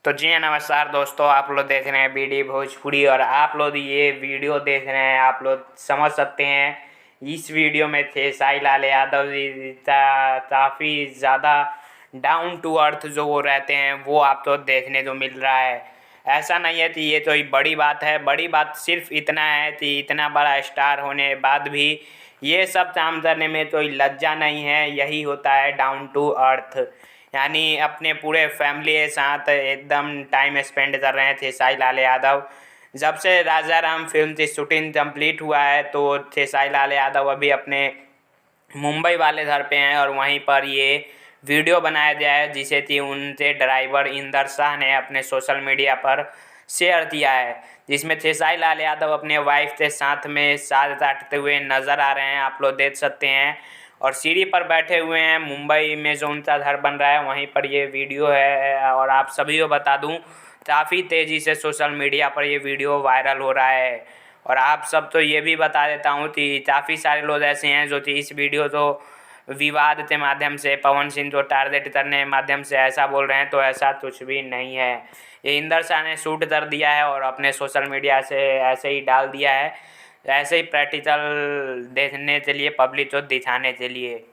तो जी हाँ, नमस्कार दोस्तों। आप लोग देख रहे हैं बीडी भोजपुरी और आप लोग ये वीडियो देख रहे हैं। आप लोग समझ सकते हैं इस वीडियो में थे साई लाल यादव जी काफ़ी ज़्यादा डाउन टू अर्थ जो वो रहते हैं वो आप तो देखने को मिल रहा है। ऐसा नहीं है कि ये तो बड़ी बात है। बड़ी बात सिर्फ इतना है कि इतना बड़ा स्टार होने के बाद भी ये सब काम करने में तो लज्जा नहीं है। यही होता है डाउन टू अर्थ, यानी अपने पूरे फैमिली के साथ एकदम टाइम स्पेंड कर रहे थे साई लाल यादव। जब से राजा राम फिल्म की शूटिंग कंप्लीट हुआ है तो साई लाल यादव अभी अपने मुंबई वाले घर पे हैं और वहीं पर ये वीडियो बनाया गया है जिसे कि उनके ड्राइवर इंदर शाह ने अपने सोशल मीडिया पर शेयर किया है, जिसमें साई लाल यादव अपने वाइफ के साथ में साथ काटते हुए नज़र आ रहे हैं। आप लोग देख सकते हैं और सीढ़ी पर बैठे हुए हैं। मुंबई में जो उनका घर बन रहा है वहीं पर ये वीडियो है और आप सभी को बता दूं काफ़ी तेज़ी से सोशल मीडिया पर ये वीडियो वायरल हो रहा है। और आप सब तो ये भी बता देता हूँ कि काफ़ी सारे लोग ऐसे हैं जो कि इस वीडियो को विवाद के माध्यम से पवन सिंह को टारगेट करने के माध्यम से ऐसा बोल रहे हैं, तो ऐसा कुछ भी नहीं है। ये इंदर शाह ने शूट कर दिया है और अपने सोशल मीडिया से ऐसे ही डाल दिया है, ऐसे ही प्रैक्टिकल देखने के लिए, पब्लिक को दिखाने के लिए।